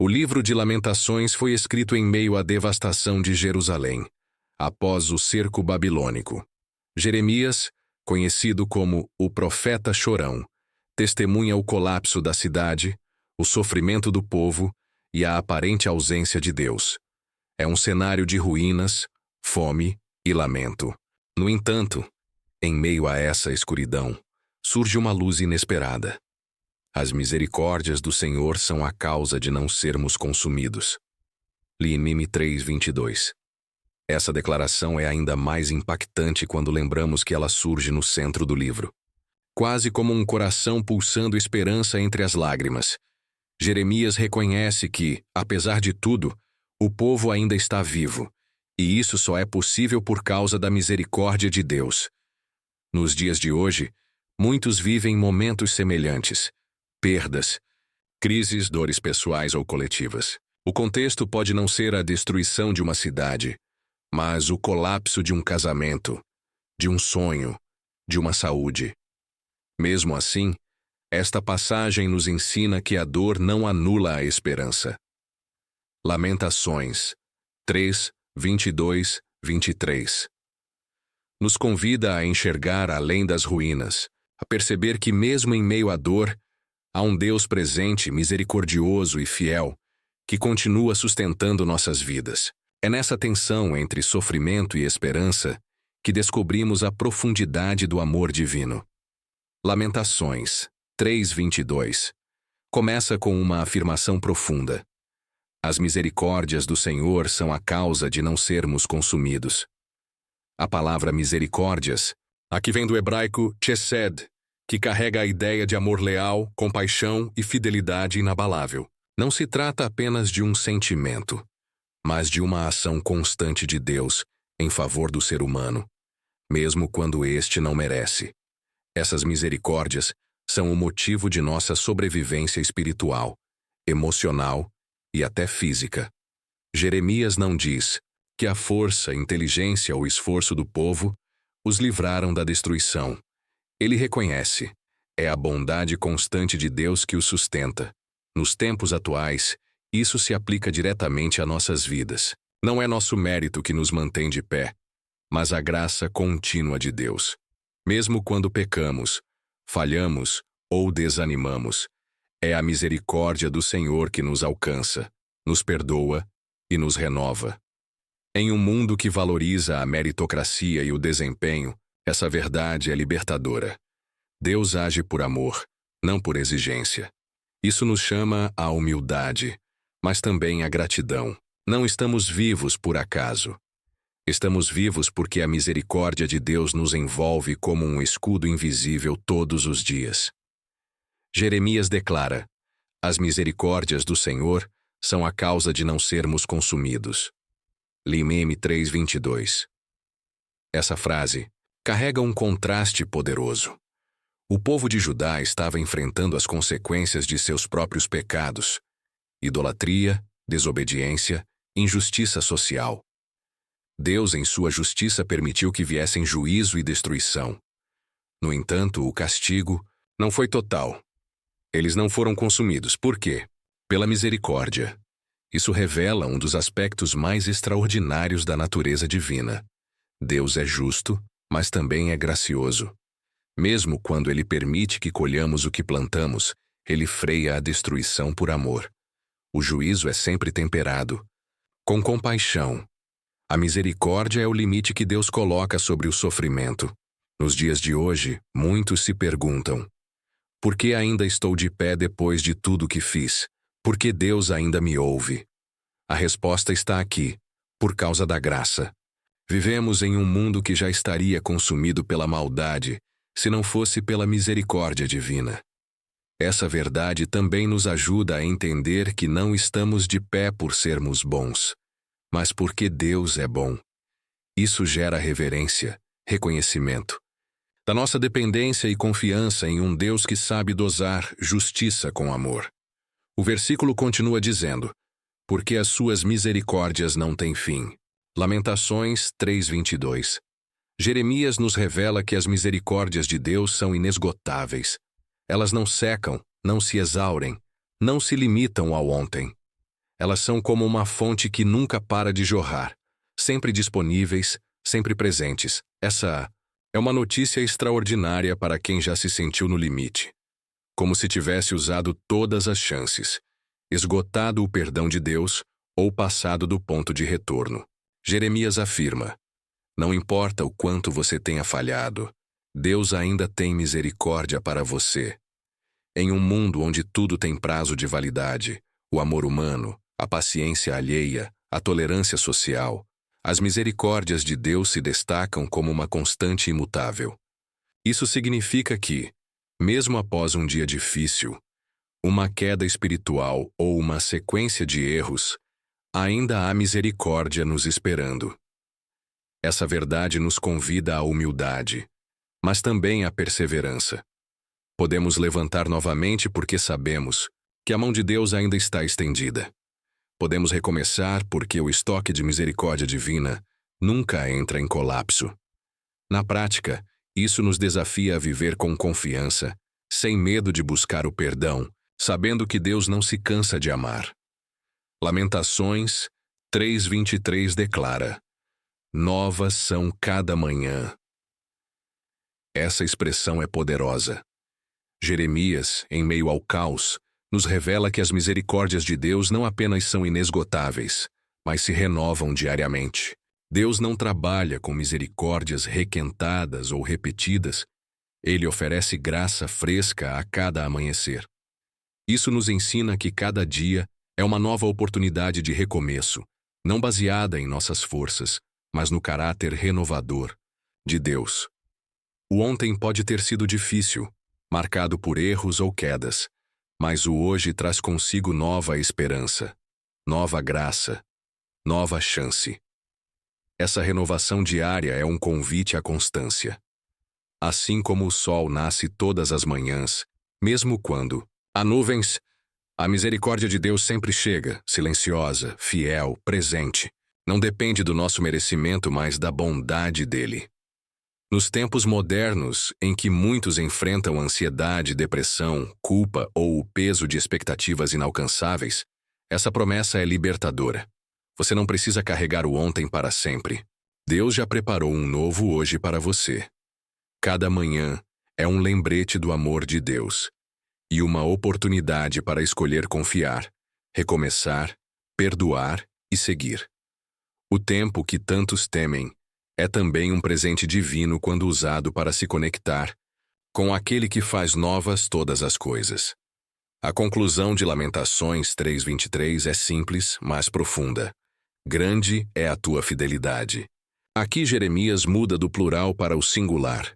O livro de Lamentações foi escrito em meio à devastação de Jerusalém, após o cerco babilônico. Jeremias, conhecido como o profeta chorão, testemunha o colapso da cidade, o sofrimento do povo e a aparente ausência de Deus. É um cenário de ruínas, fome e lamento. No entanto, em meio a essa escuridão, surge uma luz inesperada. As misericórdias do Senhor são a causa de não sermos consumidos. Límime 3:22. Essa declaração é ainda mais impactante quando lembramos que ela surge no centro do livro. Quase como um coração pulsando esperança entre as lágrimas, Jeremias reconhece que, apesar de tudo, o povo ainda está vivo, e isso só é possível por causa da misericórdia de Deus. Nos dias de hoje, muitos vivem momentos semelhantes: perdas, crises, dores pessoais ou coletivas. O contexto pode não ser a destruição de uma cidade, mas o colapso de um casamento, de um sonho, de uma saúde. Mesmo assim, esta passagem nos ensina que a dor não anula a esperança. Lamentações 3:22-23 nos convida a enxergar além das ruínas, a perceber que mesmo em meio à dor, há um Deus presente, misericordioso e fiel, que continua sustentando nossas vidas. É nessa tensão entre sofrimento e esperança que descobrimos a profundidade do amor divino. Lamentações 3:22 começa com uma afirmação profunda. As misericórdias do Senhor são a causa de não sermos consumidos. A palavra misericórdias, aqui vem do hebraico chesed, que carrega a ideia de amor leal, compaixão e fidelidade inabalável. Não se trata apenas de um sentimento, mas de uma ação constante de Deus em favor do ser humano, mesmo quando este não merece. Essas misericórdias são o motivo de nossa sobrevivência espiritual, emocional e até física. Jeremias não diz que a força, inteligência ou esforço do povo os livraram da destruição. Ele reconhece: é a bondade constante de Deus que os sustenta. Nos tempos atuais, isso se aplica diretamente a nossas vidas. Não é nosso mérito que nos mantém de pé, mas a graça contínua de Deus. Mesmo quando pecamos, falhamos ou desanimamos, é a misericórdia do Senhor que nos alcança, nos perdoa e nos renova. Em um mundo que valoriza a meritocracia e o desempenho, essa verdade é libertadora. Deus age por amor, não por exigência. Isso nos chama à humildade, mas também à gratidão. Não estamos vivos por acaso. Estamos vivos porque a misericórdia de Deus nos envolve como um escudo invisível todos os dias. Jeremias declara: as misericórdias do Senhor são a causa de não sermos consumidos. Límime 3:22. Essa frase carrega um contraste poderoso. O povo de Judá estava enfrentando as consequências de seus próprios pecados: idolatria, desobediência, injustiça social. Deus, em sua justiça, permitiu que viessem juízo e destruição. No entanto, o castigo não foi total. Eles não foram consumidos. Por quê? Pela misericórdia. Isso revela um dos aspectos mais extraordinários da natureza divina. Deus é justo, mas também é gracioso. Mesmo quando Ele permite que colhamos o que plantamos, Ele freia a destruição por amor. O juízo é sempre temperado, com compaixão. A misericórdia é o limite que Deus coloca sobre o sofrimento. Nos dias de hoje, muitos se perguntam: por que ainda estou de pé depois de tudo que fiz? Por que Deus ainda me ouve? A resposta está aqui: por causa da graça. Vivemos em um mundo que já estaria consumido pela maldade, se não fosse pela misericórdia divina. Essa verdade também nos ajuda a entender que não estamos de pé por sermos bons, mas porque Deus é bom. Isso gera reverência, reconhecimento da nossa dependência e confiança em um Deus que sabe dosar justiça com amor. O versículo continua dizendo: porque as suas misericórdias não têm fim. Lamentações 3:22. Jeremias nos revela que as misericórdias de Deus são inesgotáveis. Elas não secam, não se exaurem, não se limitam ao ontem. Elas são como uma fonte que nunca para de jorrar, sempre disponíveis, sempre presentes. Essa é uma notícia extraordinária para quem já se sentiu no limite, como se tivesse usado todas as chances, esgotado o perdão de Deus ou passado do ponto de retorno. Jeremias afirma: não importa o quanto você tenha falhado, Deus ainda tem misericórdia para você. Em um mundo onde tudo tem prazo de validade, o amor humano, a paciência alheia, a tolerância social, as misericórdias de Deus se destacam como uma constante imutável. Isso significa que, mesmo após um dia difícil, uma queda espiritual ou uma sequência de erros, ainda há misericórdia nos esperando. Essa verdade nos convida à humildade, mas também à perseverança. Podemos levantar novamente porque sabemos que a mão de Deus ainda está estendida. Podemos recomeçar porque o estoque de misericórdia divina nunca entra em colapso. Na prática, isso nos desafia a viver com confiança, sem medo de buscar o perdão, sabendo que Deus não se cansa de amar. Lamentações 3:23 declara: novas são cada manhã. Essa expressão é poderosa. Jeremias, em meio ao caos, nos revela que as misericórdias de Deus não apenas são inesgotáveis, mas se renovam diariamente. Deus não trabalha com misericórdias requentadas ou repetidas. Ele oferece graça fresca a cada amanhecer. Isso nos ensina que cada dia é uma nova oportunidade de recomeço, não baseada em nossas forças, mas no caráter renovador de Deus. O ontem pode ter sido difícil, marcado por erros ou quedas, mas o hoje traz consigo nova esperança, nova graça, nova chance. Essa renovação diária é um convite à constância. Assim como o sol nasce todas as manhãs, mesmo quando há nuvens, a misericórdia de Deus sempre chega, silenciosa, fiel, presente. Não depende do nosso merecimento, mas da bondade dele. Nos tempos modernos, em que muitos enfrentam ansiedade, depressão, culpa ou o peso de expectativas inalcançáveis, essa promessa é libertadora. Você não precisa carregar o ontem para sempre. Deus já preparou um novo hoje para você. Cada manhã é um lembrete do amor de Deus e uma oportunidade para escolher confiar, recomeçar, perdoar e seguir. O tempo que tantos temem é também um presente divino quando usado para se conectar com aquele que faz novas todas as coisas. A conclusão de Lamentações 3:23 é simples, mas profunda. Grande é a tua fidelidade. Aqui Jeremias muda do plural para o singular.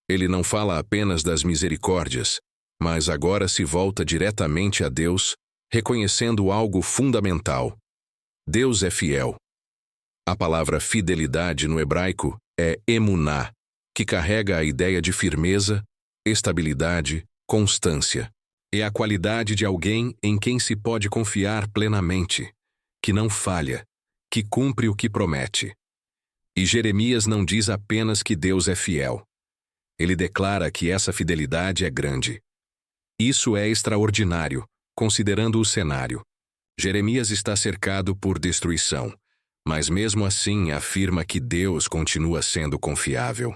Ele não fala apenas das misericórdias, mas agora se volta diretamente a Deus, reconhecendo algo fundamental. Deus é fiel. A palavra fidelidade no hebraico é emuná, que carrega a ideia de firmeza, estabilidade, constância. É a qualidade de alguém em quem se pode confiar plenamente, que não falha, que cumpre o que promete. E Jeremias não diz apenas que Deus é fiel. Ele declara que essa fidelidade é grande. Isso é extraordinário, considerando o cenário. Jeremias está cercado por destruição, mas mesmo assim afirma que Deus continua sendo confiável.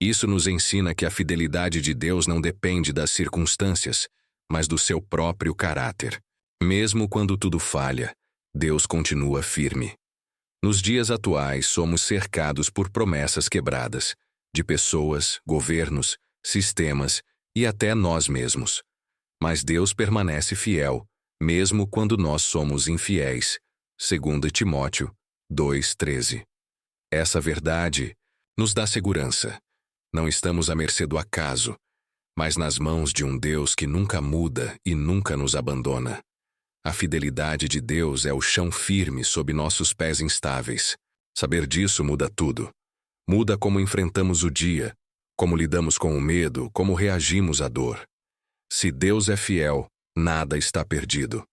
Isso nos ensina que a fidelidade de Deus não depende das circunstâncias, mas do seu próprio caráter. Mesmo quando tudo falha, Deus continua firme. Nos dias atuais, somos cercados por promessas quebradas, de pessoas, governos, sistemas e até nós mesmos. Mas Deus permanece fiel, mesmo quando nós somos infiéis. 2 Timóteo 2:13. Essa verdade nos dá segurança. Não estamos à mercê do acaso, mas nas mãos de um Deus que nunca muda e nunca nos abandona. A fidelidade de Deus é o chão firme sob nossos pés instáveis. Saber disso muda tudo. Muda como enfrentamos o dia, como lidamos com o medo, como reagimos à dor. Se Deus é fiel, nada está perdido.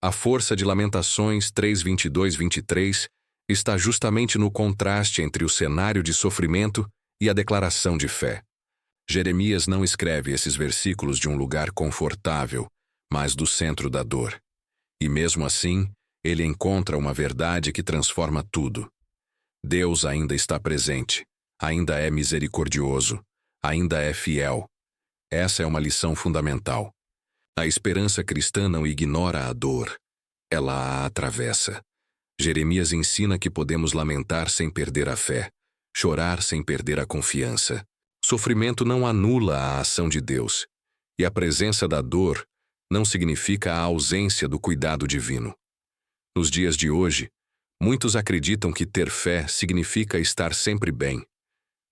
A força de Lamentações 3:22-23 está justamente no contraste entre o cenário de sofrimento e a declaração de fé. Jeremias não escreve esses versículos de um lugar confortável, mas do centro da dor. E mesmo assim, ele encontra uma verdade que transforma tudo. Deus ainda está presente, ainda é misericordioso, ainda é fiel. Essa é uma lição fundamental. A esperança cristã não ignora a dor, ela a atravessa. Jeremias ensina que podemos lamentar sem perder a fé, chorar sem perder a confiança. Sofrimento não anula a ação de Deus, e a presença da dor não significa a ausência do cuidado divino. Nos dias de hoje, muitos acreditam que ter fé significa estar sempre bem,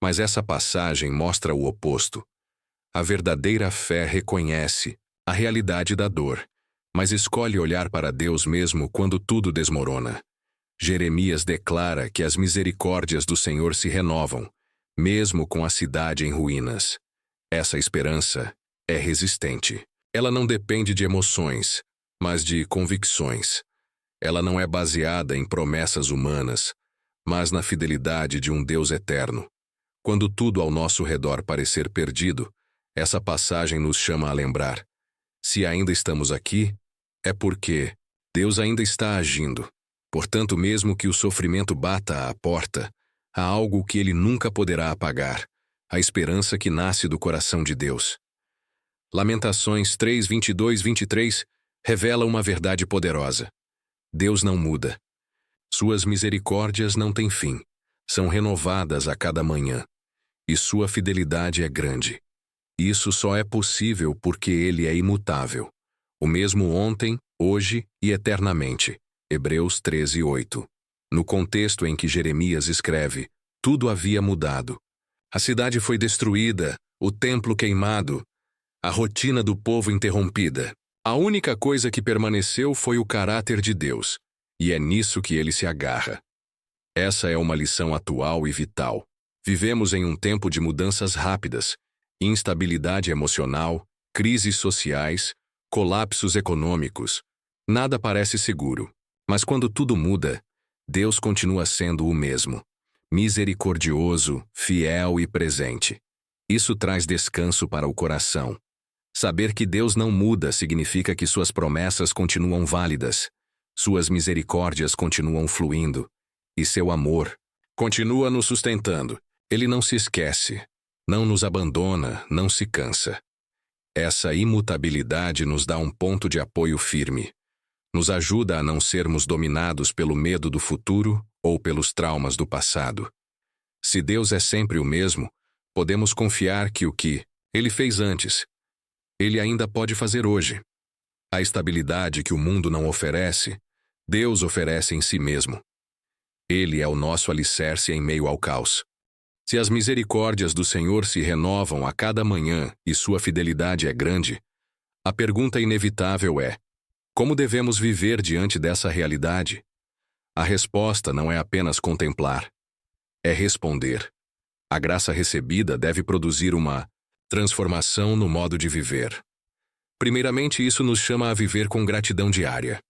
mas essa passagem mostra o oposto. A verdadeira fé reconhece a realidade da dor, mas escolhe olhar para Deus mesmo quando tudo desmorona. Jeremias declara que as misericórdias do Senhor se renovam, mesmo com a cidade em ruínas. Essa esperança é resistente. Ela não depende de emoções, mas de convicções. Ela não é baseada em promessas humanas, mas na fidelidade de um Deus eterno. Quando tudo ao nosso redor parecer perdido, essa passagem nos chama a lembrar: se ainda estamos aqui, é porque Deus ainda está agindo. Portanto, mesmo que o sofrimento bata à porta, há algo que ele nunca poderá apagar: a esperança que nasce do coração de Deus. Lamentações 3, 22, 23 revela uma verdade poderosa. Deus não muda. Suas misericórdias não têm fim, são renovadas a cada manhã. E sua fidelidade é grande. Isso só é possível porque ele é imutável. O mesmo ontem, hoje e eternamente. Hebreus 13, 8. No contexto em que Jeremias escreve, tudo havia mudado. A cidade foi destruída, o templo queimado, a rotina do povo interrompida. A única coisa que permaneceu foi o caráter de Deus, e é nisso que ele se agarra. Essa é uma lição atual e vital. Vivemos em um tempo de mudanças rápidas, instabilidade emocional, crises sociais, colapsos econômicos. Nada parece seguro. Mas quando tudo muda, Deus continua sendo o mesmo, misericordioso, fiel e presente. Isso traz descanso para o coração. Saber que Deus não muda significa que suas promessas continuam válidas, suas misericórdias continuam fluindo, e seu amor continua nos sustentando. Ele não se esquece, não nos abandona, não se cansa. Essa imutabilidade nos dá um ponto de apoio firme. Nos ajuda a não sermos dominados pelo medo do futuro ou pelos traumas do passado. Se Deus é sempre o mesmo, podemos confiar que o que Ele fez antes, Ele ainda pode fazer hoje. A estabilidade que o mundo não oferece, Deus oferece em si mesmo. Ele é o nosso alicerce em meio ao caos. Se as misericórdias do Senhor se renovam a cada manhã e sua fidelidade é grande, a pergunta inevitável é: como devemos viver diante dessa realidade? A resposta não é apenas contemplar, é responder. A graça recebida deve produzir uma transformação no modo de viver. Primeiramente, isso nos chama a viver com gratidão diária.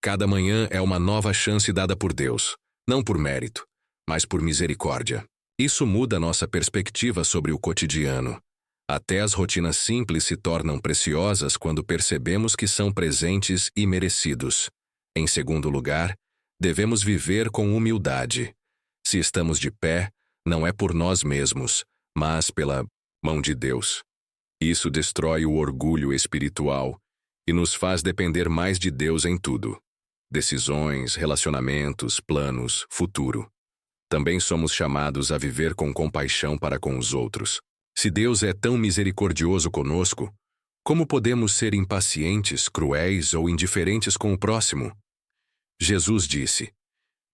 Cada manhã é uma nova chance dada por Deus, não por mérito, mas por misericórdia. Isso muda nossa perspectiva sobre o cotidiano. Até as rotinas simples se tornam preciosas quando percebemos que são presentes e merecidos. Em segundo lugar, devemos viver com humildade. Se estamos de pé, não é por nós mesmos, mas pela mão de Deus. Isso destrói o orgulho espiritual e nos faz depender mais de Deus em tudo: decisões, relacionamentos, planos, futuro. Também somos chamados a viver com compaixão para com os outros. Se Deus é tão misericordioso conosco, como podemos ser impacientes, cruéis ou indiferentes com o próximo? Jesus disse: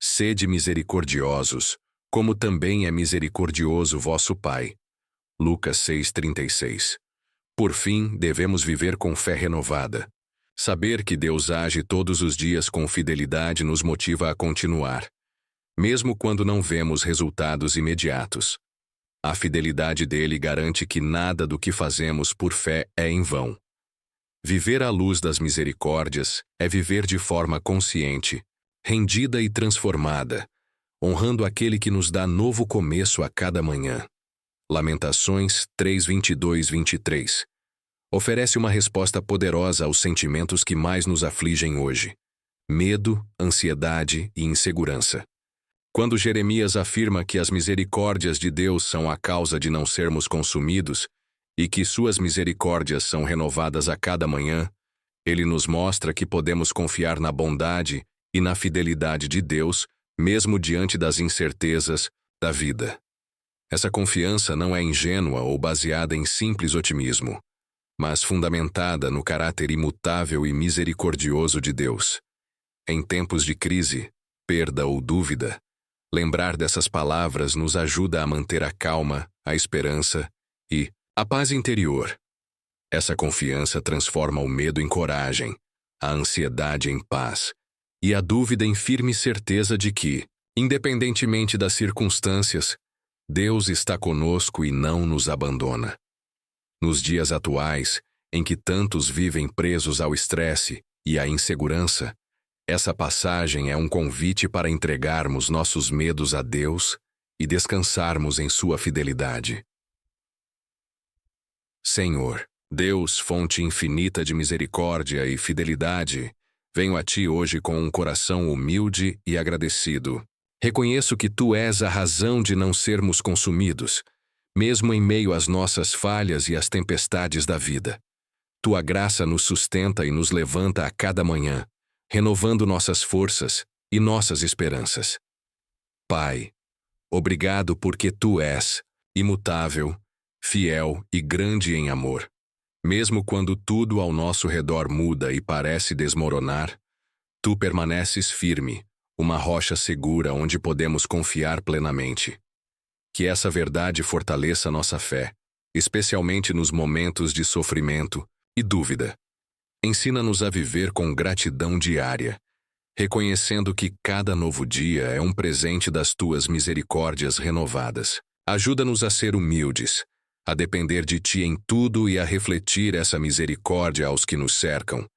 sede misericordiosos, como também é misericordioso vosso Pai. Lucas 6,36. Por fim, devemos viver com fé renovada. Saber que Deus age todos os dias com fidelidade nos motiva a continuar, mesmo quando não vemos resultados imediatos. A fidelidade dele garante que nada do que fazemos por fé é em vão. Viver à luz das misericórdias é viver de forma consciente, rendida e transformada, honrando aquele que nos dá novo começo a cada manhã. Lamentações 3:22-23. oferece uma resposta poderosa aos sentimentos que mais nos afligem hoje: medo, ansiedade e insegurança. Quando Jeremias afirma que as misericórdias de Deus são a causa de não sermos consumidos e que suas misericórdias são renovadas a cada manhã, ele nos mostra que podemos confiar na bondade e na fidelidade de Deus, mesmo diante das incertezas da vida. Essa confiança não é ingênua ou baseada em simples otimismo, mas fundamentada no caráter imutável e misericordioso de Deus. Em tempos de crise, perda ou dúvida, lembrar dessas palavras nos ajuda a manter a calma, a esperança e a paz interior. Essa confiança transforma o medo em coragem, a ansiedade em paz e a dúvida em firme certeza de que, independentemente das circunstâncias, Deus está conosco e não nos abandona. Nos dias atuais, em que tantos vivem presos ao estresse e à insegurança, essa passagem é um convite para entregarmos nossos medos a Deus e descansarmos em sua fidelidade. Senhor, Deus, fonte infinita de misericórdia e fidelidade, venho a Ti hoje com um coração humilde e agradecido. Reconheço que Tu és a razão de não sermos consumidos, mesmo em meio às nossas falhas e às tempestades da vida. Tua graça nos sustenta e nos levanta a cada manhã, renovando nossas forças e nossas esperanças. Pai, obrigado porque Tu és imutável, fiel e grande em amor. Mesmo quando tudo ao nosso redor muda e parece desmoronar, Tu permaneces firme, uma rocha segura onde podemos confiar plenamente. Que essa verdade fortaleça nossa fé, especialmente nos momentos de sofrimento e dúvida. Ensina-nos a viver com gratidão diária, reconhecendo que cada novo dia é um presente das Tuas misericórdias renovadas. Ajuda-nos a ser humildes, a depender de Ti em tudo e a refletir essa misericórdia aos que nos cercam,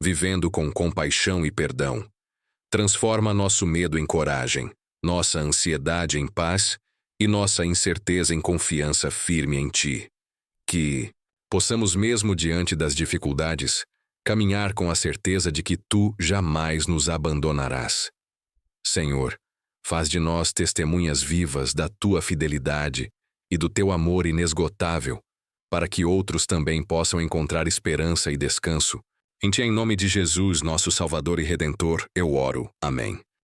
vivendo com compaixão e perdão. Transforma nosso medo em coragem, nossa ansiedade em paz e nossa incerteza em confiança firme em Ti. Que possamos, mesmo diante das dificuldades, caminhar com a certeza de que Tu jamais nos abandonarás. Senhor, faz de nós testemunhas vivas da Tua fidelidade e do Teu amor inesgotável, para que outros também possam encontrar esperança e descanso. Em Ti, em nome de Jesus, nosso Salvador e Redentor, eu oro. Amém.